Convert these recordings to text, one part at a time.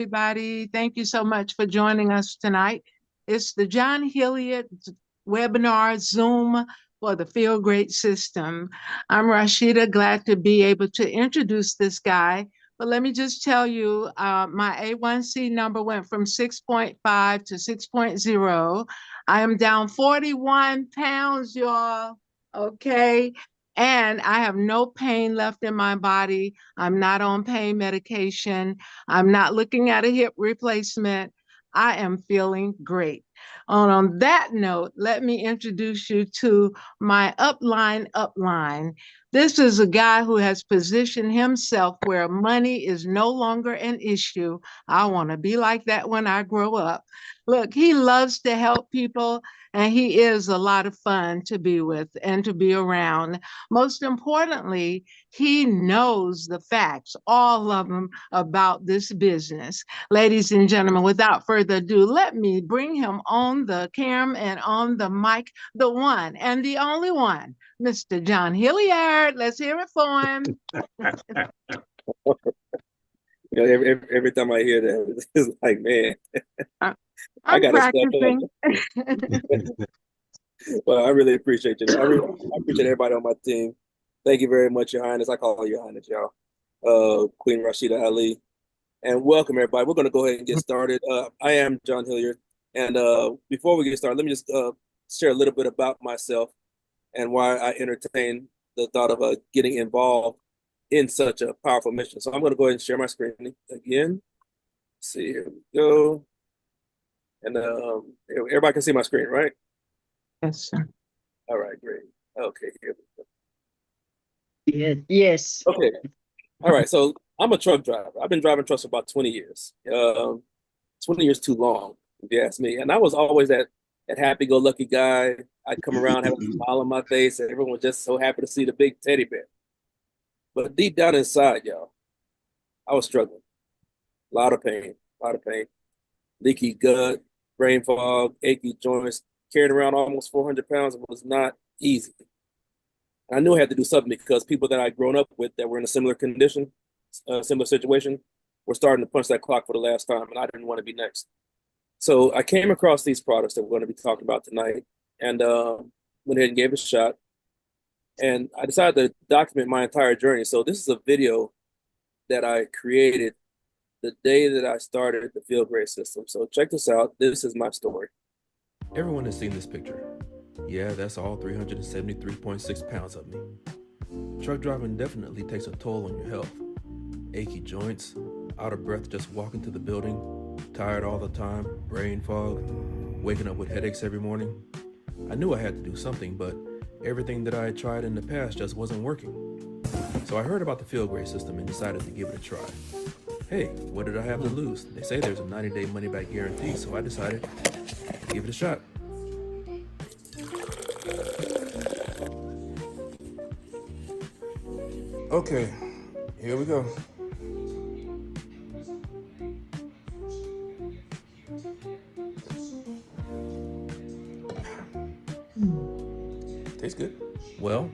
Everybody. Thank you so much for joining us tonight. It's the John Hilliard webinar Zoom for the Feel Great System. I'm Rashida, glad to be able to introduce this guy. But let me just tell you, my A1C number went from 6.5 to 6.0. I am down 41 pounds, y'all. Okay. And I have no pain left in my body. I'm not on pain medication. I'm not looking at a hip replacement. I am feeling great. On that note, let me introduce you to my upline. This is a guy who has positioned himself where money is no longer an issue. I want to be like that when I grow up. Look, he loves to help people, and he is a lot of fun to be with and to be around. Most importantly, he knows the facts, all of them, about this business. Ladies and gentlemen, without further ado, let me bring him on the cam and on the mic, the one and the only one, Mr. John Hilliard. Let's hear it for him. Every time I hear that, it's like, man, I I'm gotta step practicing. up. Well, I really appreciate you. I appreciate everybody on my team. Thank you very much, Your Highness. I call you Your Highness, y'all. Queen Rashida Ali. And welcome, everybody. We're going to go ahead and get started. I am John Hilliard. And before we get started, let me just share a little bit about myself and why I entertain the thought of getting involved in such a powerful mission. So I'm going to go ahead and share my screen again. Let's see, here we go. And everybody can see my screen, right? Yes, sir. All right, great. Okay, here we go. Yes. Okay. All right, so I'm a truck driver. I've been driving trucks for about 20 years. 20 years too long, if you ask me. And I was always that happy-go-lucky guy. I'd come around, have a smile on my face, and everyone was just so happy to see the big teddy bear. But deep down inside, y'all, I was struggling. A lot of pain. Leaky gut, brain fog, achy joints, carrying around almost 400 pounds was not easy. And I knew I had to do something because people that I'd grown up with that were in a similar condition, similar situation, were starting to punch that clock for the last time, and I didn't want to be next. So I came across these products that we're going to be talking about tonight, and went ahead and gave it a shot. And I decided to document my entire journey. So this is a video that I created the day that I started the Feel Great system. So check this out. This is my story. Everyone has seen this picture. Yeah, that's all 373.6 pounds of me. Truck driving definitely takes a toll on your health. Achy joints, out of breath just walking to the building, tired all the time, brain fog, waking up with headaches every morning. I knew I had to do something, but everything that I had tried in the past just wasn't working. So I heard about the Feel Great system and decided to give it a try. Hey, what did I have to lose? They say there's a 90-day money-back guarantee, so I decided to give it a shot. Okay, here we go. Tastes good. Well,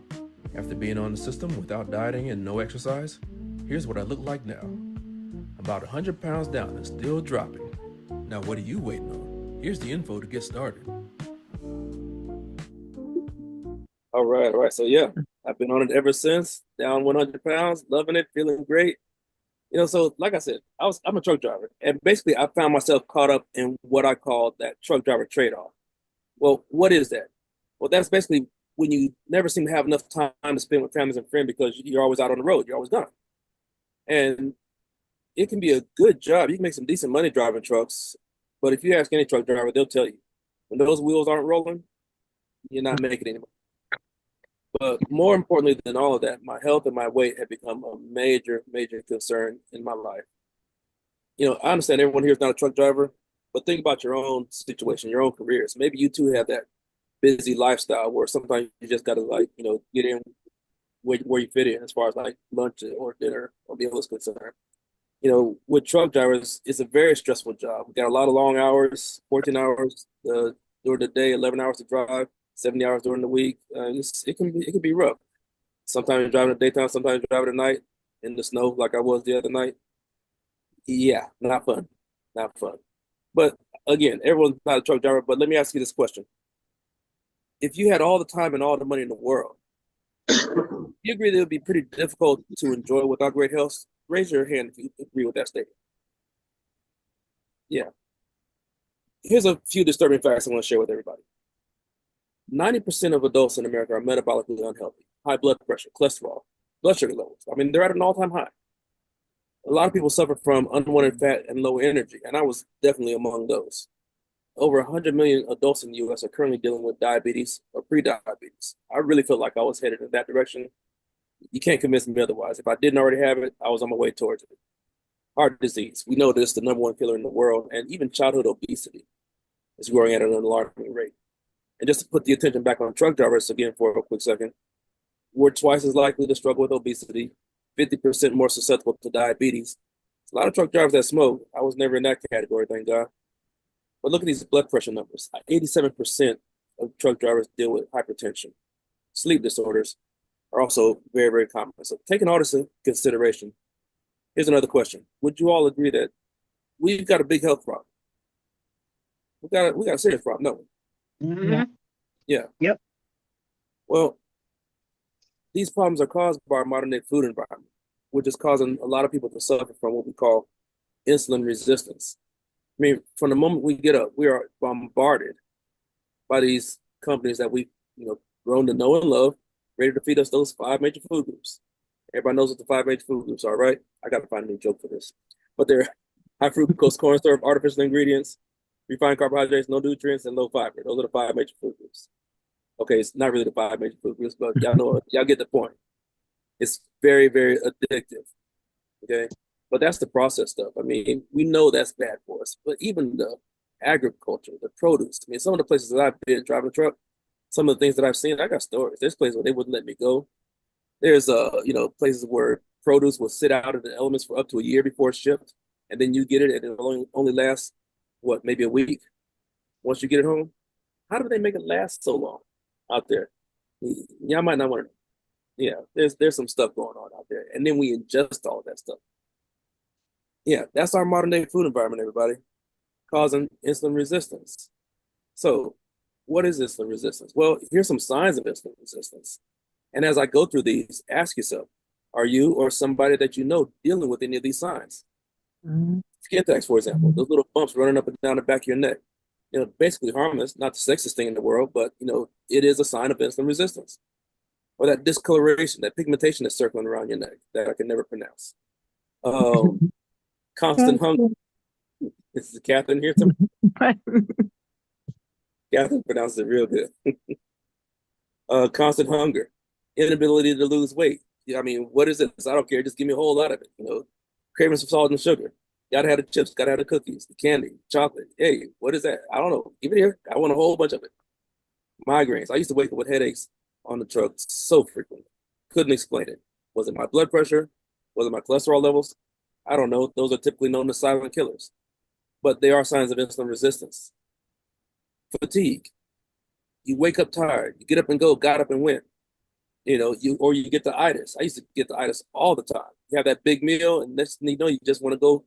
after being on the system without dieting and no exercise, here's what I look like now. About 100 pounds down and still dropping. Now what are you waiting on? Here's the info to get started. All right. So yeah, I've been on it ever since. Down 100 pounds, loving it, feeling great. So like I said, I'm a truck driver, and basically I found myself caught up in what I call that truck driver trade-off. Well, what is that? Well, that's basically when you never seem to have enough time to spend with families and friends because you're always out on the road, you're always gone. And it can be a good job. You can make some decent money driving trucks, but if you ask any truck driver, they'll tell you, when those wheels aren't rolling, you're not making any money. But more importantly than all of that, my health and my weight have become a major, major concern in my life. I understand everyone here is not a truck driver, but think about your own situation, your own careers. Maybe you too have that busy lifestyle where sometimes you just got to get in where you fit in as far as like lunch or dinner or meal is concerned. With truck drivers, it's a very stressful job. We got a lot of long hours, 14 hours during the day, 11 hours to drive, 70 hours during the week. It can be rough. Sometimes you're driving at daytime, sometimes you're driving at night in the snow like I was the other night. Yeah, not fun. Not fun. But again, everyone's not a truck driver. But let me ask you this question: if you had all the time and all the money in the world, do you agree that it would be pretty difficult to enjoy without great health? Raise your hand if you agree with that statement. Yeah. Here's a few disturbing facts I want to share with everybody. 90% of adults in America are metabolically unhealthy, high blood pressure, cholesterol, blood sugar levels. I mean, they're at an all-time high. A lot of people suffer from unwanted fat and low energy, and I was definitely among those. Over 100 million adults in the US are currently dealing with diabetes or pre-diabetes. I really feel like I was headed in that direction. You can't convince me otherwise. If I didn't already have it, I was on my way towards it. Heart disease, we know this is the #1 killer in the world, and even childhood obesity is growing at an alarming rate. And just to put the attention back on truck drivers again for a quick second, we're twice as likely to struggle with obesity, 50% more susceptible to diabetes. There's a lot of truck drivers that smoke. I was never in that category, thank God. But look at these blood pressure numbers. 87% of truck drivers deal with hypertension. Sleep disorders are also very, very common. So taking all this into consideration, here's another question. Would you all agree that we've got a big health problem? We got a serious problem, don't we? Mhm. Yeah. Yep. Well, these problems are caused by our modern day food environment, which is causing a lot of people to suffer from what we call insulin resistance. I mean, from the moment we get up, we are bombarded by these companies that we, grown to know and love, ready to feed us those 5 major food groups. Everybody knows what the 5 major food groups are, right? I got to find a new joke for this. But they're high fructose corn syrup, artificial ingredients, refined carbohydrates, no nutrients, and low fiber. Those are the 5 major food groups. Okay, it's not really the 5 major food groups, but y'all get the point. It's very, very addictive. Okay, but that's the processed stuff. I mean, we know that's bad for us. But even the agriculture, the produce. I mean, some of the places that I've been driving a truck, some of the things that I've seen, I got stories. There's places where they wouldn't let me go. There's places where produce will sit out in the elements for up to a year before it's shipped, and then you get it, and it only lasts maybe a week once you get it home. How do they make it last so long out there? Y'all might not want to know. Yeah, there's some stuff going on out there, and then we ingest all that stuff. Yeah, that's our modern day food environment, everybody, causing insulin resistance. So, what is insulin resistance? Well, here's some signs of insulin resistance. And as I go through these, ask yourself, are you or somebody that you know dealing with any of these signs? Mhm. Skin tags, for example, those little bumps running up and down the back of your neck. Basically harmless, not the sexiest thing in the world, but it is a sign of insulin resistance. Or that discoloration, that pigmentation that's circling around your neck that I can never pronounce. Constant hunger. This is Catherine here. Catherine pronounces it real good. Constant hunger, inability to lose weight. I mean, what is it? I don't care. Just give me a whole lot of it. Cravings for salt and sugar. Gotta have the chips. Gotta have the cookies, the candy, chocolate. Hey, what is that? I don't know. Even here, I want a whole bunch of it. Migraines. I used to wake up with headaches on the truck so frequently. Couldn't explain it. Was it my blood pressure? Was it my cholesterol levels? I don't know. Those are typically known as silent killers, but they are signs of insulin resistance. Fatigue. You wake up tired. You get up and go. Got up and went. You get the itis. I used to get the itis all the time. You have that big meal, and next thing you know, you just want to go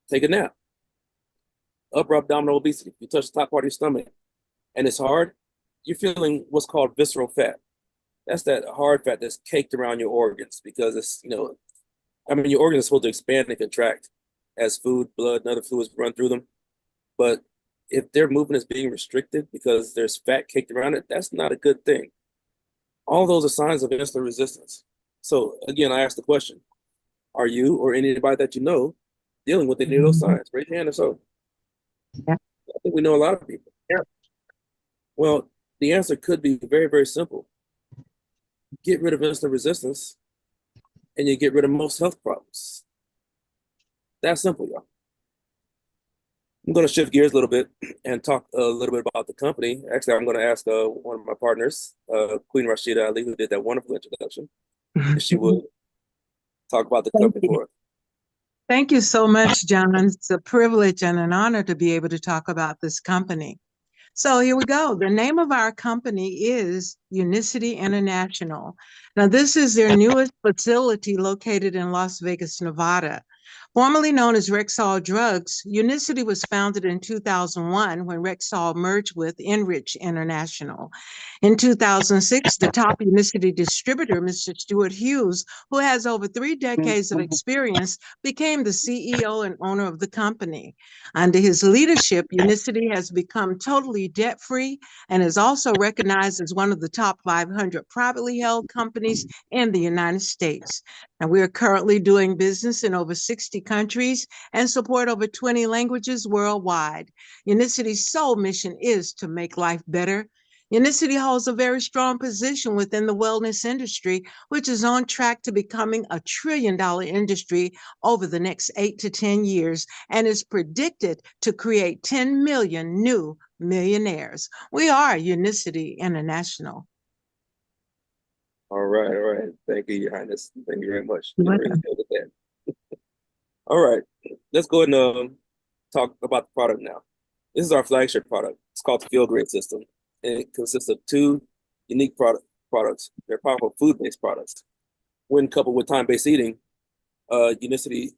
take a nap. Upper abdominal obesity. You touch the top part of your stomach, and it's hard. You're feeling what's called visceral fat. That's that hard fat that's caked around your organs because it's, your organs are supposed to expand and contract as food, blood, and other fluids run through them. But if their movement is being restricted because there's fat caked around it, that's not a good thing. All those are signs of insulin resistance. So again, I ask the question, are you or anybody that you know dealing with any of those signs? Raise your hand if so. Yeah. I think we know a lot of people. Yeah. Well, the answer could be very, very simple. Get rid of insulin resistance and you get rid of most health problems. That's simple, y'all. I'm going to shift gears a little bit and talk a little bit about the company. Actually, I'm going to ask one of my partners, Queen Rashida Ali, who did that wonderful introduction, if she would talk about the company for us. Thank you so much, John. It's a privilege and an honor to be able to talk about this company. So here we go. The name of our company is Unicity International. Now, this is their newest facility located in Las Vegas, Nevada. Formerly known as Rexall Drugs, Unicity was founded in 2001 when Rexall merged with Enrich International. In 2006, the top Unicity distributor, Mr. Stuart Hughes, who has over 3 decades of experience, became the CEO and owner of the company. Under his leadership, Unicity has become totally debt-free and is also recognized as one of the top 500 privately held companies in the United States. And we are currently doing business in over 60 countries and support over 20 languages worldwide. Unicity's sole mission is to make life better. Unicity holds a very strong position within the wellness industry, which is on track to becoming a $1 trillion industry over the next 8 to 10 years and is predicted to create 10 million new millionaires. We are Unicity International. All right. Thank you, Your Highness. Thank you very much. You're Really good at that. All right, let's go ahead and talk about the product now. This is our flagship product. It's called the Feel Great System, and it consists of 2 unique products. They're powerful food-based products. When coupled with time-based eating, Unicity's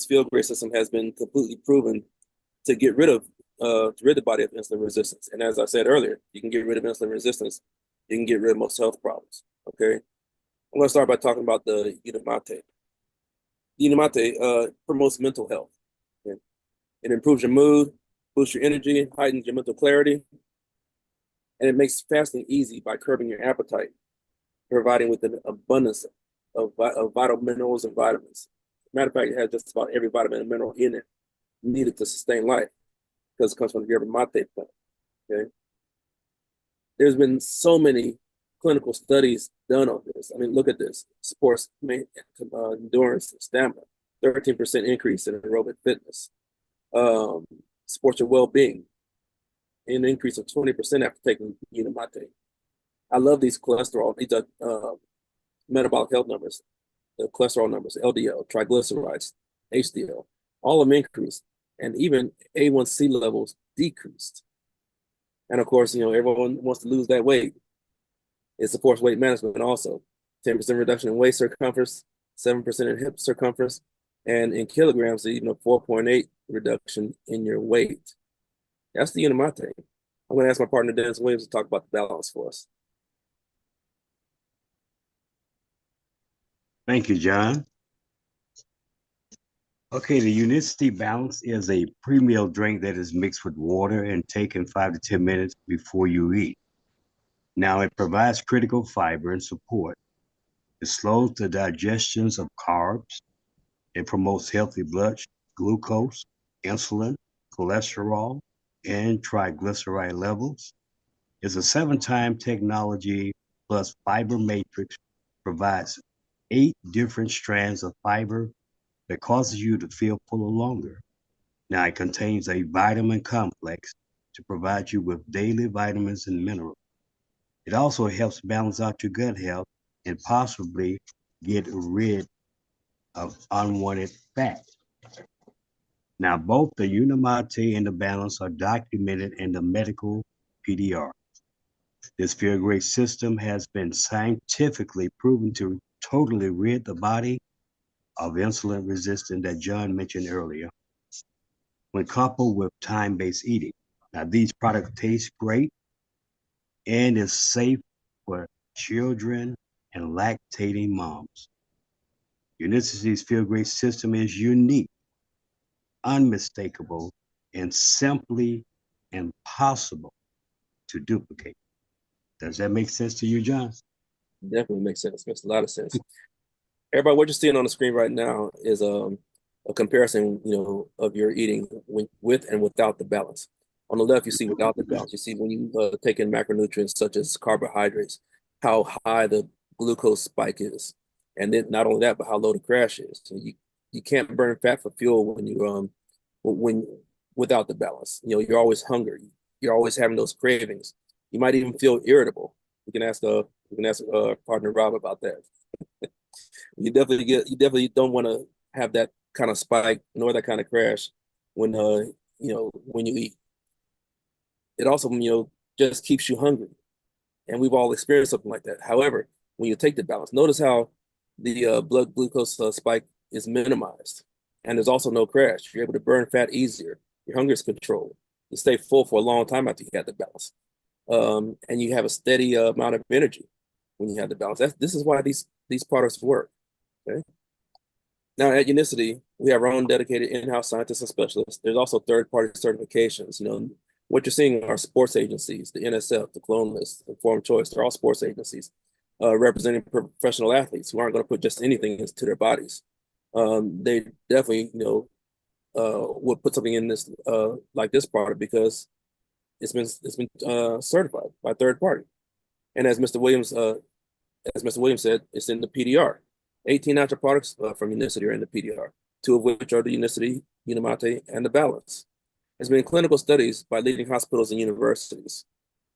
Feel Great System has been completely proven to get rid of the body of insulin resistance. And as I said earlier, you can get rid of insulin resistance, you can get rid of most health problems. Okay, I'm going to start by talking about the Unimate. Unimate promotes mental health. Okay? It improves your mood, boosts your energy, heightens your mental clarity, and it makes fasting easy by curbing your appetite, providing with an abundance of vital minerals and vitamins. Matter of fact, it has just about every vitamin and mineral in it needed to sustain life because it comes from the yerba mate plant. Okay, there's been so many clinical studies done on this. I mean, look at this: sports endurance, stamina, 13% increase in aerobic fitness, sports your well-being, an increase of 20% after taking Unimate. I love these metabolic health numbers, the cholesterol numbers, LDL, triglycerides, HDL, all of them increased, and even A1C levels decreased. And of course, everyone wants to lose that weight. It supports weight management also. 10% reduction in waist circumference, 7% in hip circumference, and in kilograms, even a 4.8 reduction in your weight. That's the Unimate. I'm going to ask my partner, Dennis Williams, to talk about the balance for us. Thank you, John. Okay, the Unicity Balance is a pre-meal drink that is mixed with water and taken 5 to 10 minutes before you eat. Now, it provides critical fiber and support. It slows the digestions of carbs. It promotes healthy blood glucose, insulin, cholesterol, and triglyceride levels. It's a 7-time technology plus fiber matrix, provides 8 different strands of fiber that causes you to feel fuller longer. Now, it contains a vitamin complex to provide you with daily vitamins and minerals. It also helps balance out your gut health and possibly get rid of unwanted fat. Now, both the Unimate and the Balance are documented in the medical PDR. This Feel Great system has been scientifically proven to totally rid the body of insulin resistance that John mentioned earlier when coupled with time-based eating. Now, these products taste great and is safe for children and lactating moms. Unicity's Feel Great system is unique, unmistakable, and simply impossible to duplicate. Does that make sense to you, John? Definitely makes sense. Makes a lot of sense. Everybody, what you're seeing on the screen right now is a comparison, of your eating with and without the balance. On the left, you see without the balance. You see when you take in macronutrients such as carbohydrates, how high the glucose spike is, and then not only that, but how low the crash is. So you can't burn fat for fuel when without the balance. You're always hungry. You're always having those cravings. You might even feel irritable. We can ask partner Rob about that. You definitely don't want to have that kind of spike nor that kind of crash when when you eat. It also just keeps you hungry, and we've all experienced something like that. However, when you take the balance, notice how the blood glucose spike is minimized. And there's also no crash. You're able to burn fat easier. Your hunger is controlled. You stay full for a long time after you have the balance. And you have a steady amount of energy when you have the balance. This is why these products work. Okay. Now at Unicity, we have our own dedicated in-house scientists and specialists. There's also third-party certifications. You know, what you're seeing are sports agencies, the NSF, the Clone List, Informed Choice. They're all sports agencies representing professional athletes who aren't going to put just anything into their bodies. They definitely, would put something in this like this product because it's been certified by third party. And as Mr. Williams said, it's in the PDR. 18 natural products from Unicity are in the PDR, 2 of which are the Unicity, Unimate, and the Balance. There's been clinical studies by leading hospitals and universities.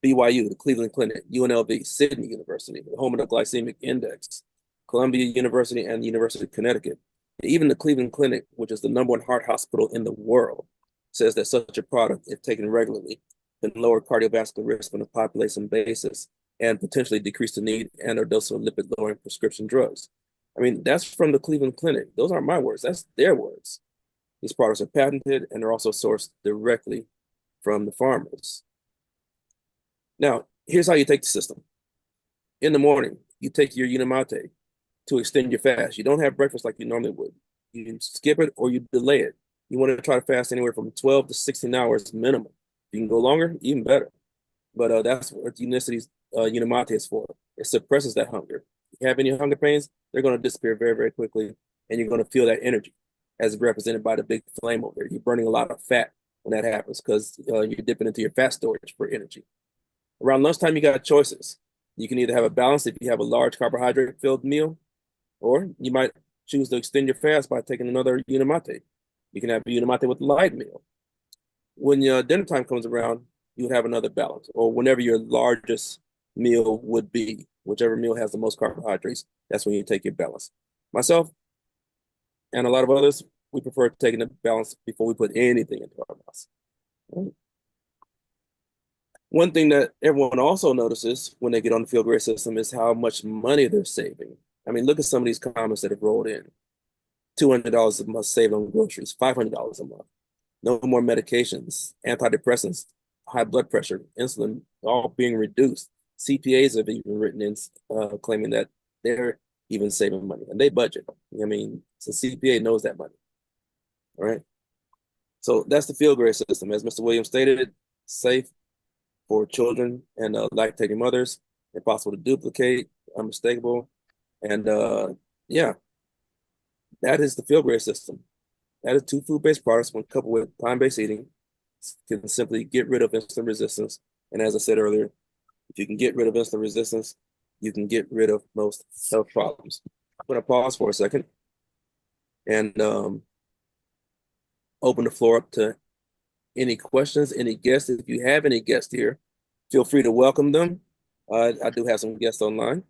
BYU, the Cleveland Clinic, UNLV, Sydney University, the home of the glycemic index, Columbia University, and the University of Connecticut. Even the Cleveland Clinic, which is the #1 heart hospital in the world, says that such a product, if taken regularly, can lower cardiovascular risk on a population basis and potentially decrease the need and or dose of lipid-lowering prescription drugs. I mean, that's from the Cleveland Clinic. Those aren't my words, that's their words. These products are patented and they're also sourced directly from the farmers. Now, here's how you take the system. In the morning, you take your Unimate to extend your fast. You don't have breakfast like you normally would. You skip it or you delay it. You want to try to fast anywhere from 12 to 16 hours minimum. If you can go longer, even better. But that's what Unicity's Unimate is for. It suppresses that hunger. If you have any hunger pains, they're going to disappear very, very quickly, and you're going to feel that energy as represented by the big flame over there. You're burning a lot of fat when that happens because you're dipping into your fat storage for energy. Around lunchtime, you got choices. You can either have a balance if you have a large carbohydrate-filled meal, or you might choose to extend your fast by taking another Unimate. You can have a Unimate with a light meal. When your dinner time comes around, you would have another balance, or whenever your largest meal would be, whichever meal has the most carbohydrates, that's when you take your balance. Myself and a lot of others, we prefer taking the balance before we put anything into our mouths. Right? One thing that everyone also notices when they get on the Feel Great system is how much money they're saving. I mean, look at some of these comments that have rolled in. $200 a month saved on groceries, $500 a month. No more medications, antidepressants, high blood pressure, insulin, all being reduced. CPAs have even written in claiming that they're even saving money and they budget. I mean, so CPA knows that money, all right? So that's the Feel Great system. As Mr. Williams stated, safe for children and lactating mothers, impossible to duplicate, unmistakable. And yeah, that is the Feel Great system. That is 2 food-based products when coupled with time-based eating can simply get rid of insulin resistance. And as I said earlier, if you can get rid of insulin resistance, you can get rid of most health problems. I'm going to pause for a second and open the floor up to any questions, any guests. If you have any guests here, feel free to welcome them. I do have some guests online.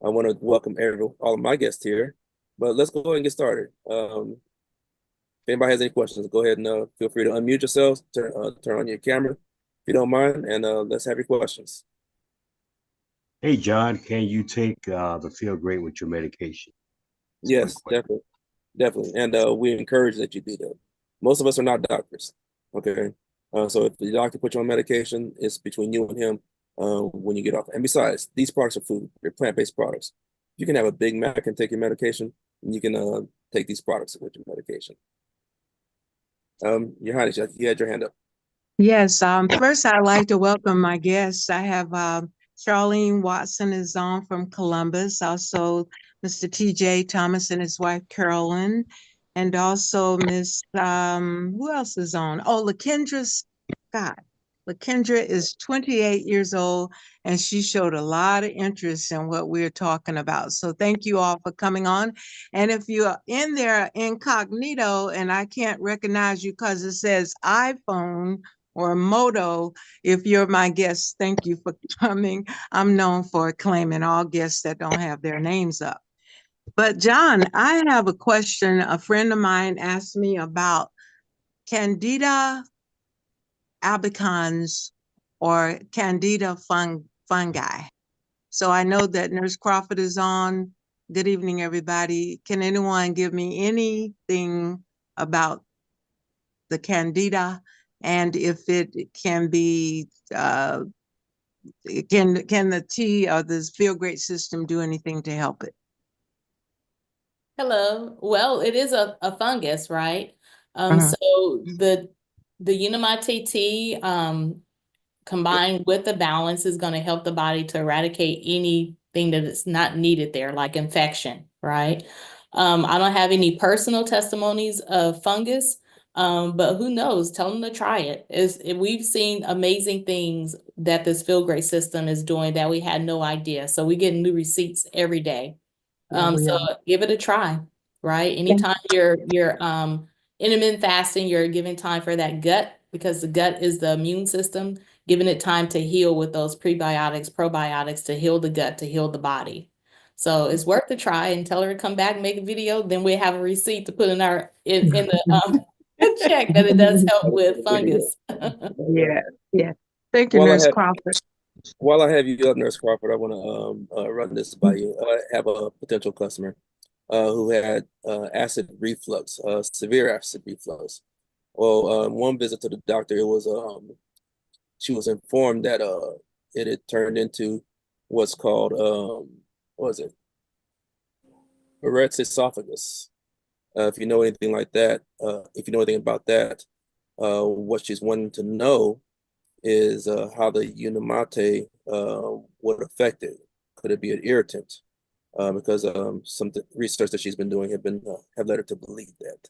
I want to welcome all of my guests here, but let's go ahead and get started. If anybody has any questions, go ahead and feel free to unmute yourselves, turn on your camera if you don't mind, and let's have your questions. Hey, John, can you take the Feel Great with your medication? Yes, definitely. And we encourage that you do that. Most of us are not doctors, okay? So if the doctor puts you on medication, it's between you and him when you get off. And besides, these products are food. They're plant-based products. You can have a Big Mac and take your medication, and you can take these products with your medication. Your Highness, you had your hand up. Yes, first I'd like to welcome my guests. I have Charlene Watson is on from Columbus, also Mr. TJ Thomas and his wife Carolyn, and also Miss who else is on? Oh, LaKendra Scott. LaKendra is 28 years old, and she showed a lot of interest in what we're talking about. So thank you all for coming on. And if you're in there incognito and I can't recognize you because it says iPhone or Moto, if you're my guest, thank you for coming. I'm known for claiming all guests that don't have their names up. But John, I have a question. A friend of mine asked me about Candida albicans or Candida fungi. So I know that Nurse Crawford is on Good evening, everybody. Can anyone give me anything about the Candida and if it can be, can the tea or this Feel Great system do anything to help it? Hello. Well, it is a fungus, right? Mhm. So the Unimate tea combined with the balance is going to help the body to eradicate anything that is not needed there, like infection, right? I don't have any personal testimonies of fungus, but who knows? Tell them to try it. We've seen amazing things that this Feel Great system is doing that we had no idea. So we get new receipts every day. Yeah, we So are. give it a try, right? Anytime you're intermittent fasting, you're giving time for that gut because the gut is the immune system, giving it time to heal with those prebiotics, probiotics to heal the gut, to heal the body. So it's worth a try and tell her to come back, make a video. Then we have a receipt to put in the check that it does help with fungus. Yeah, yeah. Thank you, While I Nurse have Crawford. while I have you up, Nurse Crawford, I want to run this by you. I have a potential customer who had acid reflux, severe acid reflux. Well, one visit to the doctor, it was she was informed that it had turned into what's called what was it? Barrett's esophagus. If you know anything like that, if you know anything about that, what she's wanting to know is how the Unimate would affect it. Could it be an irritant? Because some research that she's been doing have led her to believe that.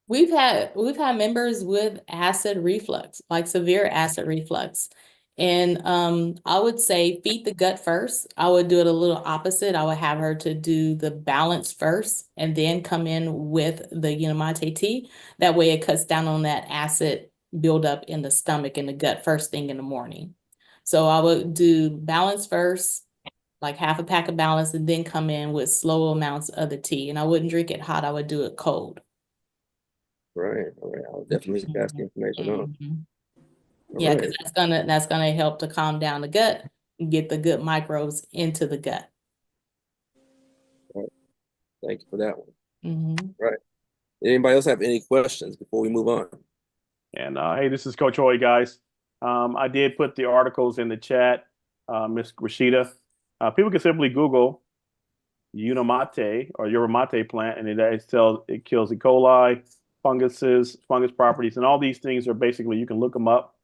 We've had members with acid reflux, like severe acid reflux. And I would say feed the gut first. I would do it a little opposite. I would have her to do the balance first and then come in with the Unimate tea. That way it cuts down on that acid buildup in the stomach and the gut first thing in the morning. So I would do balance first, like half a pack of balance, and then come in with slow amounts of the tea. And I wouldn't drink it hot, I would do it cold. Right. All right. I'll definitely pass the information on. Mhm. All Yeah, right. because that's gonna help to calm down the gut and get the good microbes into the gut. Thank you for that one. Mhm. Right. Anybody else have any questions before we move on? And hey, this is Coach Hoy, guys. I did put the articles in the chat, Miss Rashida. People can simply Google Unimate or Urimate plant, and it kills E. coli, fungus properties, and all these things are basically, you can look them up.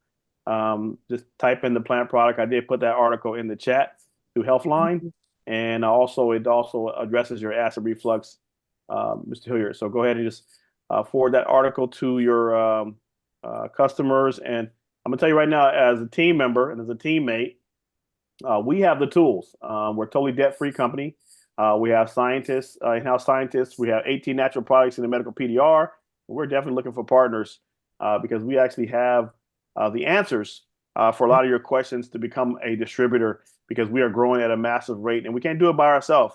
Just type in the plant product. I did put that article in the chat through Healthline, and it also addresses your acid reflux, Mr. Hilliard. So go ahead and just forward that article to your customers. And I'm gonna tell you right now, as a team member and as a teammate, we have the tools. We're a totally debt-free company. We have scientists, in-house scientists. We have 18 natural products in the medical PDR. We're definitely looking for partners because we actually have the answers for a lot of your questions to become a distributor because we are growing at a massive rate and we can't do it by ourselves.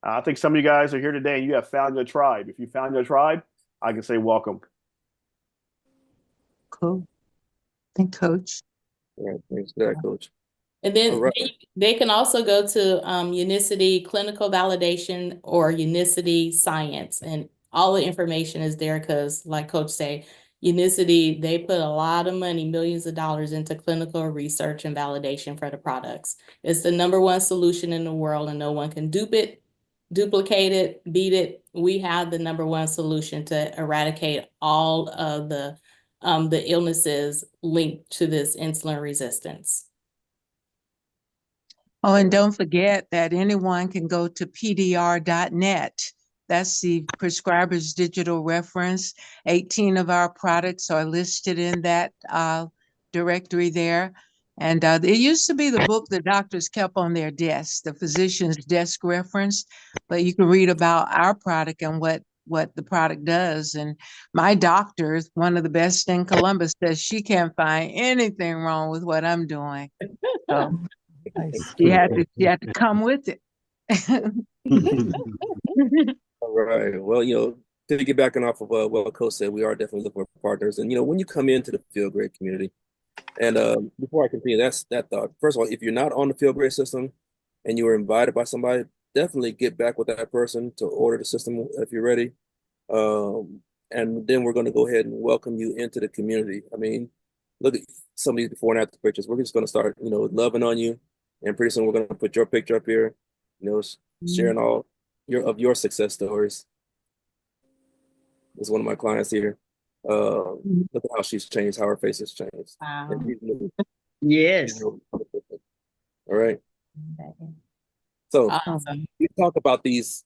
I think some of you guys are here today and you have found your tribe. If you found your tribe, I can say welcome. Cool. Thank Coach. All right. Thanks for that, Coach. And then All right. they can also go to Unicity Clinical Validation or Unicity Science, and all the information is there because, like Coach say, Unicity, they put a lot of money, millions of dollars into clinical research and validation for the products. It's the #1 solution in the world, and no one can dupe it, duplicate it, beat it. We have the #1 solution to eradicate all of the illnesses linked to this insulin resistance. Oh, and don't forget that anyone can go to pdr.net. That's the prescriber's digital reference. 18 of our products are listed in that directory there. And it used to be the book the doctors kept on their desk, the physician's desk reference, but you can read about our product and what the product does. And my doctor, one of the best in Columbus, says she can't find anything wrong with what I'm doing. So she had to come with it. All right. Well, piggybacking off of what Coach said, we are definitely looking for partners. And when you come into the Feel Great community, and before I continue, that thought. First of all, if you're not on the Feel Great system and you were invited by somebody, definitely get back with that person to order the system if you're ready. And then we're going to go ahead and welcome you into the community. I mean, look at some of these before and after pictures. We're just going to start, loving on you. And pretty soon we're going to put your picture up here, sharing all your success stories. It's one of my clients here. Look at how she's changed, how her face has changed. Wow. Yes. All right. So Awesome. we talk about these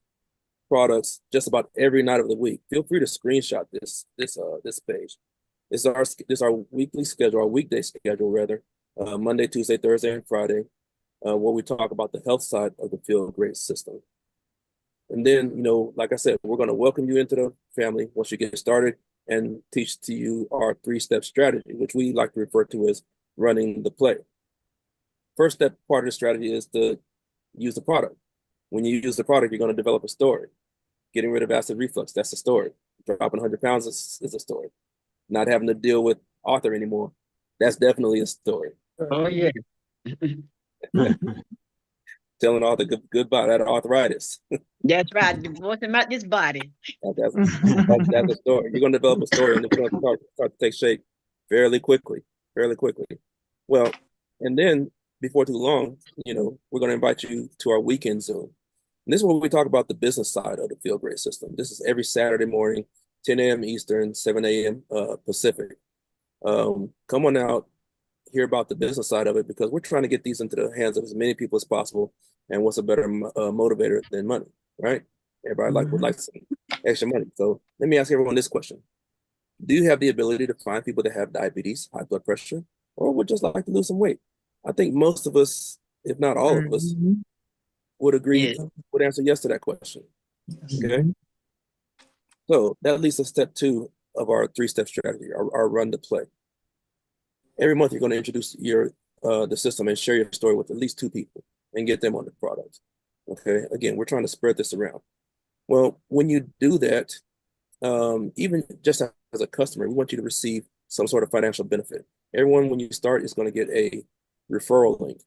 products just about every night of the week. Feel free to screenshot this page. This is our weekly schedule, our weekday schedule rather. Monday, Tuesday, Thursday, and Friday, where we talk about the health side of the Feel Great system. And then, like I said, we're going to welcome you into the family once you get started and teach to you our 3-step strategy, which we like to refer to as running the play. First step part of the strategy is to use the product. When you use the product, you're going to develop a story. Getting rid of acid reflux, that's a story. Dropping 100 pounds is a story. Not having to deal with author anymore, that's definitely a story. Oh, yeah. Telling author goodbye to arthritis. That's right. Divorce him out this body. That's a story. You're going to develop a story, and it's going to start to take shape fairly quickly. Well, and then before too long, we're going to invite you to our weekend Zoom. And this is where we talk about the business side of the Feel Great system. This is every Saturday morning, 10 a.m. Eastern, 7 a.m. Pacific. Come on out, hear about the business side of it, because we're trying to get these into the hands of as many people as possible. And what's a better motivator than money, right? Everybody would like some extra money. So let me ask everyone this question. Do you have the ability to find people that have diabetes, high blood pressure, or would just like to lose some weight? I think most of us, if not all of us, would agree, would answer yes to that question. Okay. So that leads to step 2 of our 3-step strategy, our run to play. Every month, you're going to introduce the system and share your story with at least 2 people and get them on the product. Okay. Again, we're trying to spread this around. Well, when you do that, even just as a customer, we want you to receive some sort of financial benefit. Everyone, when you start, is going to get a referral link.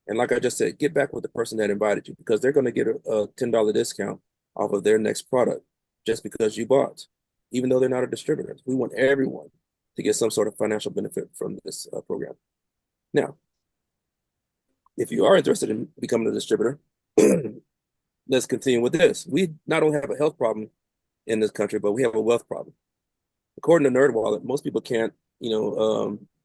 And like I just said, get back with the person that invited you, because they're going to get a $10 discount off of their next product just because you bought, even though they're not a distributor. We want everyone to get some sort of financial benefit from this program. Now, if you are interested in becoming a distributor, let's continue with this. We not only have a health problem in this country, but we have a wealth problem. According to NerdWallet, most people can't,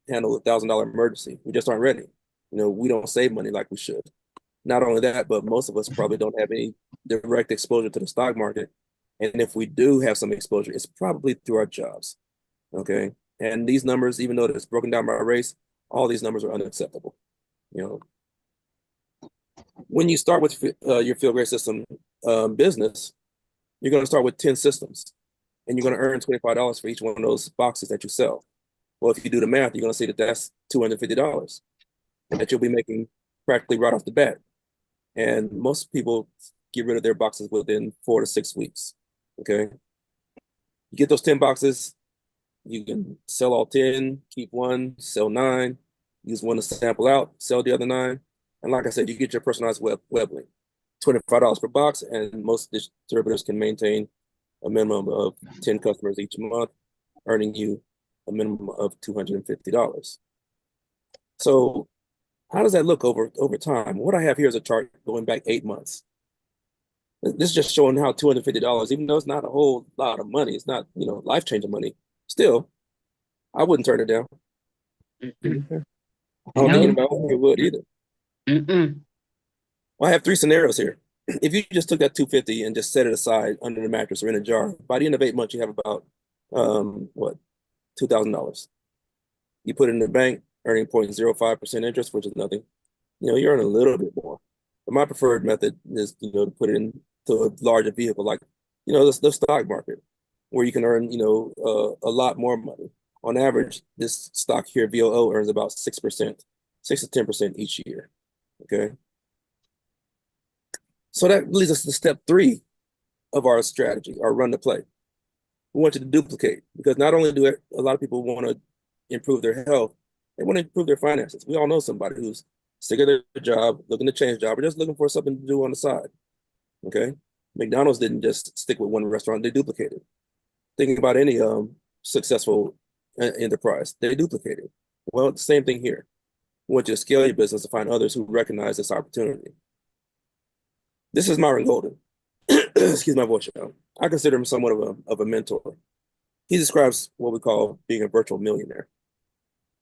handle a $1,000 emergency. We just aren't ready. We don't save money like we should. Not only that, but most of us probably don't have any direct exposure to the stock market. And if we do have some exposure, it's probably through our jobs. Okay. And these numbers, even though it's broken down by race, all these numbers are unacceptable. When you start with your Feel Great system business, you're going to start with 10 systems, and you're going to earn $25 for each one of those boxes that you sell. Well, if you do the math, you're going to see that that's $250 that you'll be making practically right off the bat. And most people get rid of their boxes within 4 to 6 weeks. Okay. You get those 10 boxes, you can sell all 10, keep 1, sell 9, use 1 to sample out, sell the other 9. And like I said, you get your personalized web link, $25 per box, and most distributors can maintain a minimum of 10 customers each month, earning you a minimum of $250. So how does that look over time? What I have here is a chart going back 8 months. This is just showing how $250, even though it's not a whole lot of money, it's not, life-changing money. Still, I wouldn't turn it down. I don't think anybody would either. Well, I have 3 scenarios here. If you just took that $250 and just set it aside under the mattress or in a jar, by the end of 8 months, you have about $2,000. You put it in the bank, earning 0.05% interest, which is nothing. You earn a little bit more. But my preferred method is, to put it into a larger vehicle, like, the stock market, where you can earn, a lot more money. On average, this stock here, VOO, earns about 6%, 6 to 10% each year. Okay. So that leads us to step 3 of our strategy, our run to play. We want you to duplicate, because not only do a lot of people want to improve their health, they want to improve their finances. We all know somebody who's sick of their job, looking to change job, or just looking for something to do on the side. Okay, McDonald's didn't just stick with one restaurant; they duplicated. Thinking about any successful enterprise, they duplicated. Well, it's the same thing here. You want you to scale your business to find others who recognize this opportunity. This is Myron Golden. Excuse my voice, y'all. I consider him somewhat of a mentor. He describes what we call being a virtual millionaire.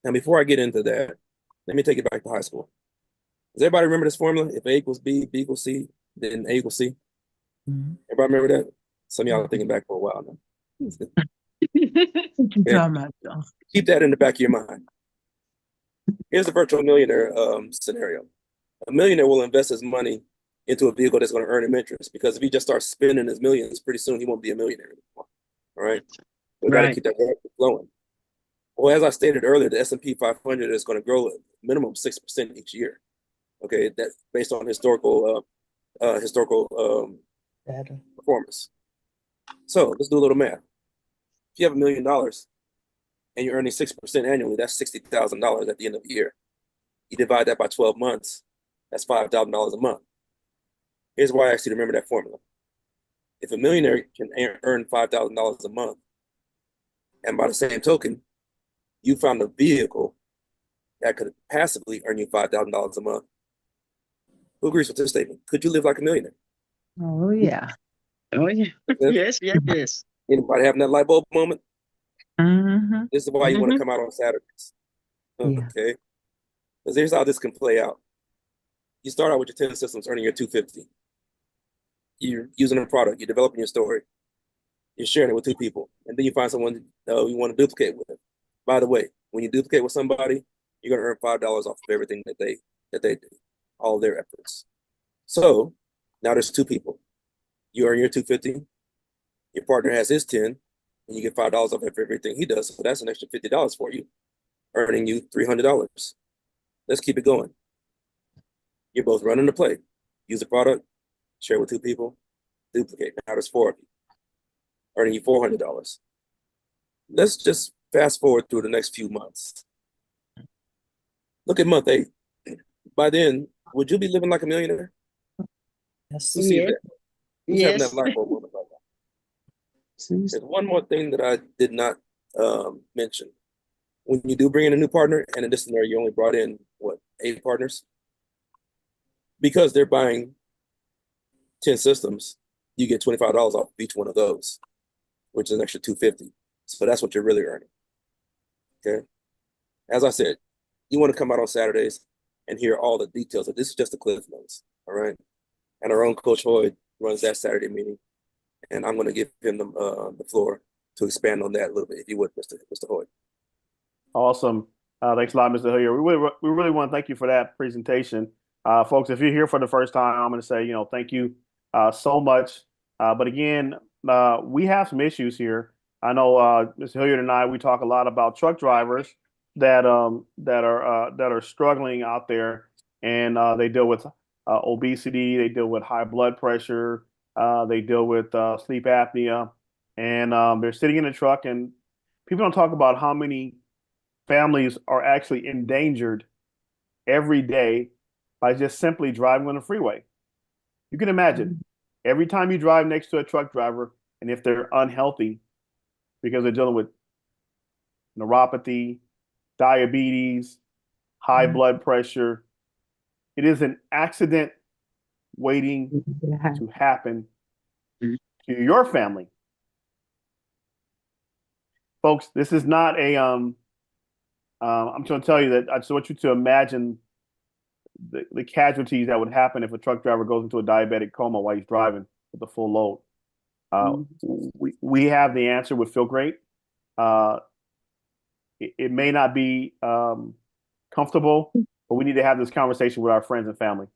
Now, before I get into that, let me take it back to high school. Does everybody remember this formula? If A equals B, B equals C, then A equals C. Everybody remember that? Some of y'all are thinking back for a while now. Okay. Keep that in the back of your mind. Here's a virtual millionaire scenario. A millionaire will invest his money into a vehicle that's going to earn him interest, because if he just starts spending his millions, pretty soon he won't be a millionaire anymore. All right. We got to keep that revenue flowing. Well, as I stated earlier, the S&P 500 is going to grow a minimum of 6% each year. Okay, that's based on historical performance. So let's do a little math. If you have $1 million and you're earning 6% annually, that's $60,000 at the end of the year. You divide that by 12 months, that's $5,000 a month. Here's why I asked you to remember that formula. If a millionaire can earn $5,000 a month, and by the same token, you found a vehicle that could passively earn you $5,000 a month, who agrees with this statement? Could you live like a millionaire? Oh, yeah. Oh, yeah. Yes, yes, yes. Anybody having that light bulb moment? Mm-hmm. This is why you want to come out on Saturdays. Yeah. Okay. Because here's how this can play out. You start out with your 10 systems earning your 250. You're using a product, you're developing your story, you're sharing it with two people, and then you find someone you want to duplicate with. By the way, when you duplicate with somebody, you're going to earn $5 off of everything that they do, all their efforts. So now there's two people. You earn your 250, your partner has his 10, and you get $5 off of everything he does. So that's an extra $50 for you, earning you $300. Let's keep it going. You're both running the play. Use the product, share with two people, duplicate. Now there's four of you, earning you $400. Let's just fast forward through the next few months. Look at month 8. By then, would you be living like a millionaire? Yes. Who sees that? Who's having that Yes. light bulb moment right now? There's one more thing that I did not mention. When you do bring in a new partner, and in this scenario, you only brought in, what, 8 partners? Because they're buying 10 systems, you get $25 off of each one of those, which is an extra $250. So that's what you're really earning. Okay. As I said, you want to come out on Saturdays and hear all the details. So this is just the Cliff Notes. All right. And our own Coach Hoyd runs that Saturday meeting. And I'm going to give him the floor to expand on that a little bit, if you would, Mr. Hoyd. Awesome. Thanks a lot, Mr. Hilliard. We really want to thank you for that presentation. Folks, if you're here for the first time, I'm going to say, thank you so much. But again, we have some issues here. I know Mr. Hilliard and I, we talk a lot about truck drivers that are struggling out there, and they deal with obesity, they deal with high blood pressure, they deal with sleep apnea, and they're sitting in a truck, and people don't talk about how many families are actually endangered every day by just simply driving on the freeway. You can imagine every time you drive next to a truck driver, and if they're unhealthy because they're dealing with neuropathy, diabetes, high blood pressure, it is an accident waiting to happen to your family. Folks, this is not a, I'm trying to tell you that I just want you to imagine the casualties that would happen if a truck driver goes into a diabetic coma while he's driving with a full load. We have the answer with Feel Great. It may not be comfortable, but we need to have this conversation with our friends and family.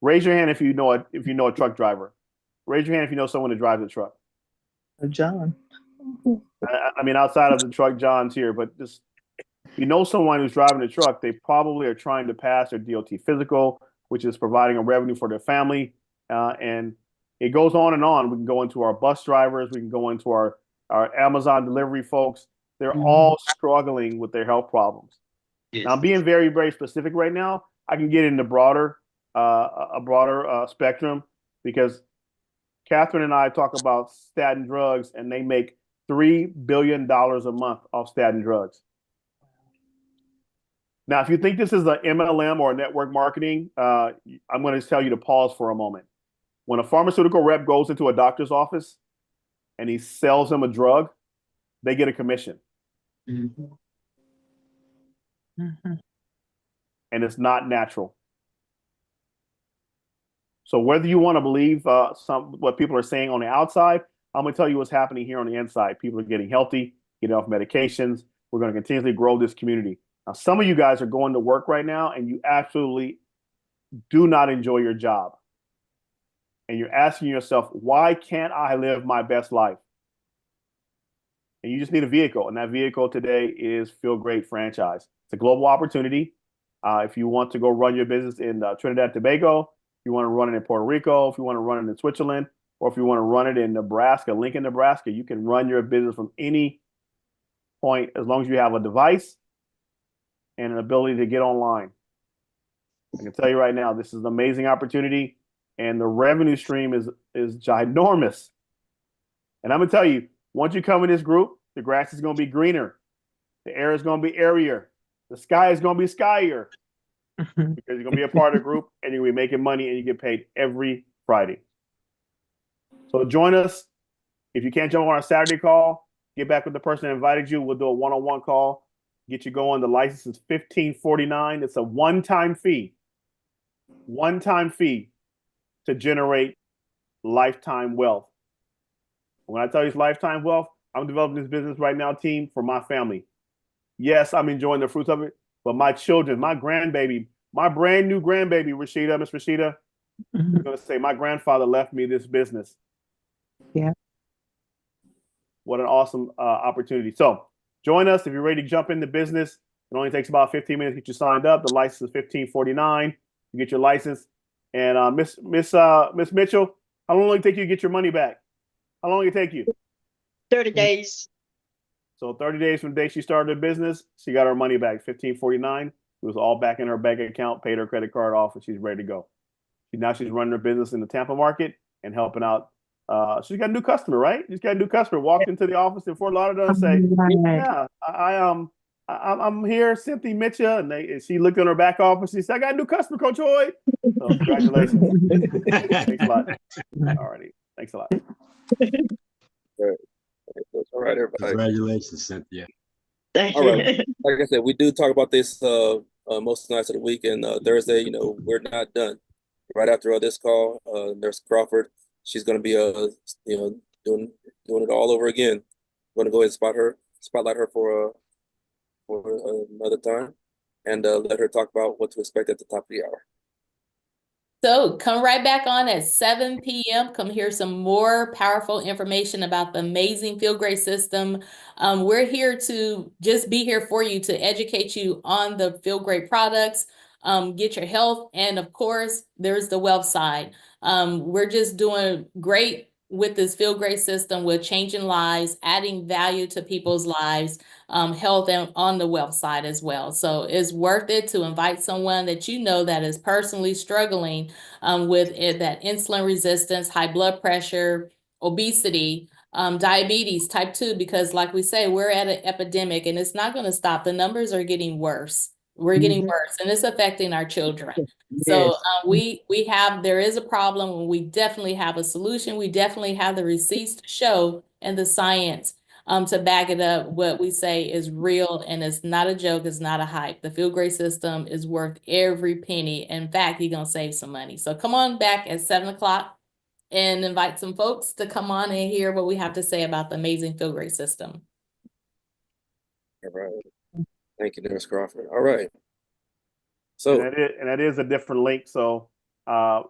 Raise your hand if you know a truck driver. Raise your hand if you know someone that drives a truck. John. I mean, outside of the truck, John's here, but just you know someone who's driving a truck, they probably are trying to pass their DOT physical, which is providing a revenue for their family. And it goes on and on. We can go into our bus drivers. We can go into our Amazon delivery folks. They're all struggling with their health problems. Yes. Now, I'm being very, very specific right now. I can get into a broader spectrum. because Catherine and I talk about statin drugs, and they make $3 billion a month off statin drugs. Now, if you think this is an MLM or network marketing, I'm going to tell you to pause for a moment. When a pharmaceutical rep goes into a doctor's office and he sells them a drug, they get a commission. Mhm. Mhm. And it's not natural. So whether you want to believe what people are saying on the outside, I'm going to tell you what's happening here on the inside. People are getting healthy, getting off medications. We're going to continuously grow this community. Now, some of you guys are going to work right now and you absolutely do not enjoy your job. And you're asking yourself, why can't I live my best life? And you just need a vehicle. And that vehicle today is Feel Great Franchise. It's a global opportunity. If you want to go run your business in Trinidad, Tobago, if you want to run it in Puerto Rico, if you want to run it in Switzerland, or if you want to run it in Nebraska, Lincoln, Nebraska, you can run your business from any point as long as you have a device and an ability to get online. I can tell you right now, this is an amazing opportunity, and the revenue stream is ginormous. And I'm gonna tell you, once you come in this group, the grass is gonna be greener, the air is gonna be airier, the sky is gonna be skyier, because you're gonna be a part of the group and you're gonna be making money and you get paid every Friday. So join us. If you can't jump on a Saturday call, get back with the person that invited you. We'll do a one-on-one call, get you going. The license is $15.49. It's a one-time fee to generate lifetime wealth. When I tell you it's lifetime wealth, I'm developing this business right now, team, for my family. Yes, I'm enjoying the fruits of it, but my children, my grandbaby, my brand new grandbaby, Rashida, Miss Rashida, I'm going to say my grandfather left me this business. Yeah. What an awesome opportunity. So join us if you're ready to jump into business. It only takes about 15 minutes to get you signed up. The license is $15.49. You get your license. And Miss Mitchell, how long will it take you to get your money back? How long will it take you? 30 days. So 30 days from the day she started her business, she got her money back, $15.49. It was all back in her bank account, paid her credit card off, and she's ready to go. Now she's running her business in the Tampa market and helping out. She's got a new customer, right? She's got a new customer. Walked into the office in Fort Lauderdale and say, "Yeah, I'm here, Cynthia Mitchell," and she looked in her back office. She said, "I got a new customer, Coach Hoy." So congratulations. Thanks a lot. All righty. Thanks a lot. All right, everybody. Congratulations, Cynthia. Thank All you. right. Like I said, we do talk about this most nights of the week, and Thursday, we're not done. Right after this call, Nurse Crawford, she's going to be doing it all over again. I'm going to go ahead and spotlight her for another time, and let her talk about what to expect at the top of the hour. So come right back on at 7 p.m. Come hear some more powerful information about the amazing Feel Great system. We're here to just be here for you to educate you on the Feel Great products, get your health, and of course, there's the wealth side. We're just doing great with this Feel Great system, with changing lives, adding value to people's lives, health, and on the wealth side as well. So it's worth it to invite someone that you know that is personally struggling with that insulin resistance, high blood pressure, obesity, diabetes type 2, because like we say, we're at an epidemic and it's not going to stop. The numbers are getting worse. We're getting worse, and it's affecting our children. So there is a problem, and we definitely have a solution. We definitely have the receipts to show and the science to back it up. What we say is real, and it's not a joke. It's not a hype. The Feel Great system is worth every penny. In fact, you're going to save some money. So come on back at 7 o'clock and invite some folks to come on and hear what we have to say about the amazing Feel Great system. All right. Thank you, Nurse Crawford. All right. So and that is a different link. So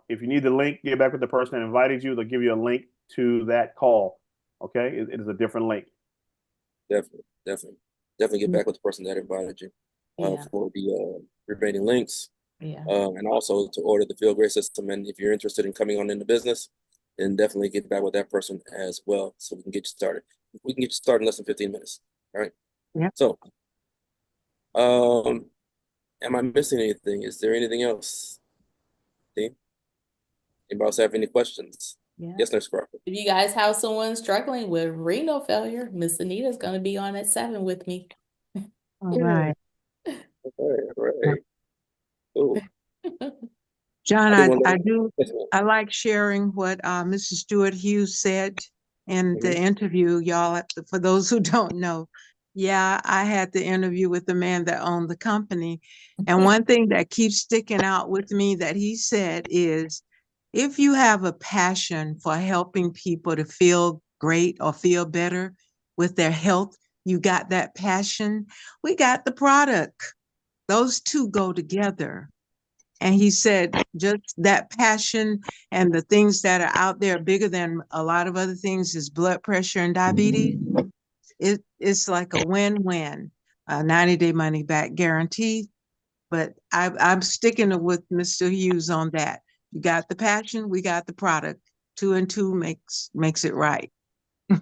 if you need the link, get back with the person that invited you. They'll give you a link to that call. Okay, it is a different link. Definitely get back with the person that invited you for the remaining links. Yeah. And also to order the Feel Great system. And if you're interested in coming on into business, then definitely get back with that person as well, so we can get you started. We can get you started in less than 15 minutes. All right. Yeah. So, am I missing anything? Is there anything else, Dean? Anybody else have any questions? Yeah. Yes, Nurse Crawford. If you guys have someone struggling with renal failure, Miss Anita's going to be on at 7 with me. All right. All right. Cool. John, I do wanna- I do, Yes, ma'am. I like sharing what Mrs. Stewart Hughes said in the Mhm. interview, y'all. For those who don't know, yeah, I had the interview with the man that owned the company. And one thing that keeps sticking out with me that he said is, if you have a passion for helping people to feel great or feel better with their health, you got that passion, we got the product. Those two go together. And he said, just that passion and the things that are out there bigger than a lot of other things is blood pressure and diabetes. It's like a win-win, 90-day money back guarantee. But I'm sticking with Mr. Hughes on that. You got the passion, we got the product. 2 and 2 makes it right. I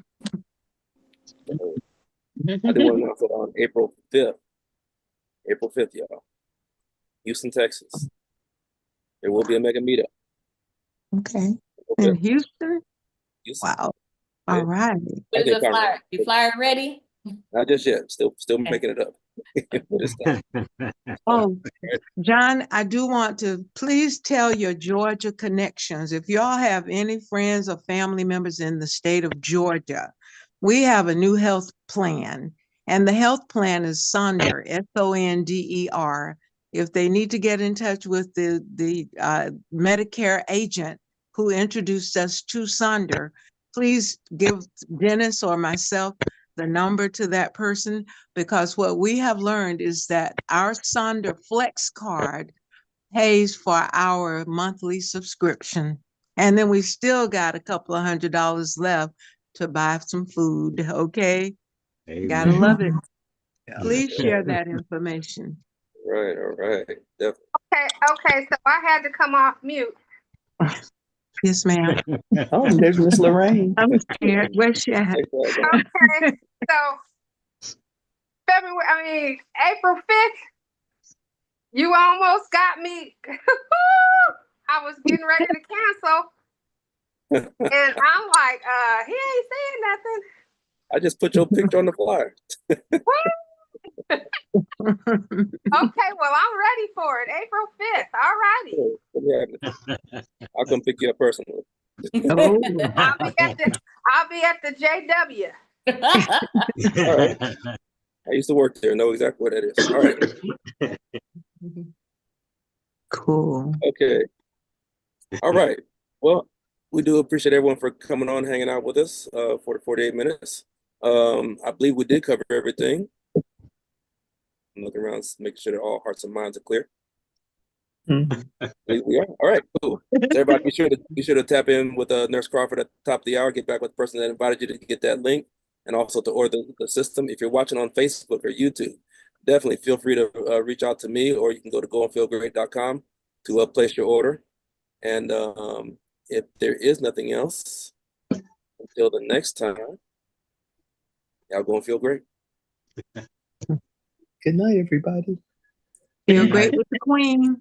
do want to announce it on April 5th. April 5th, y'all. Houston, Texas. There will be a mega meetup. Okay. April In 5th, Houston? Houston. Wow. Yeah. All right. Where's Okay, the flyer? Conrad. Your flyer ready? Not just yet. Still making it up. But it's done. Oh, John, I do want to please tell your Georgia connections. If y'all have any friends or family members in the state of Georgia, we have a new health plan, and the health plan is Sonder, Sonder. If they need to get in touch with the Medicare agent who introduced us to Sonder, please give Dennis or myself the number to that person, because what we have learned is that our Sonder Flex card pays for our monthly subscription. And then we still got a couple of $100 left to buy some food. Okay. Gotta Amen. love it. Please share that information. All right. Definitely. Okay, so I had to come off mute. Yes, ma'am. Oh, there's Miss Lorraine. I'm scared. Where's she at? Thanks, guys. Okay, so April 5th, you almost got me. I was getting ready to cancel. And I'm like, he ain't saying nothing. I just put your picture on the flyer. Okay, well, I'm ready for it. April 5th. All righty. Cool. What happened? I'll come pick you up personally. Oh. I'll be at the JW. All right. I used to work there. Know exactly what that is. All right. Cool. Okay. All right. Well, we do appreciate everyone for coming on, hanging out with us for the 48 minutes. I believe we did cover everything. I'm looking around, making sure that all hearts and minds are clear. We are. All right, cool. So everybody be sure to tap in with Nurse Crawford at the top of the hour. Get back with the person that invited you to get that link, and also to order the system. If you're watching on Facebook or YouTube, definitely feel free to reach out to me, or you can go to goandfeelgreat.com to place your order. And if there is nothing else, until the next time, y'all go and feel great. Good night, everybody. Feel great with the queen.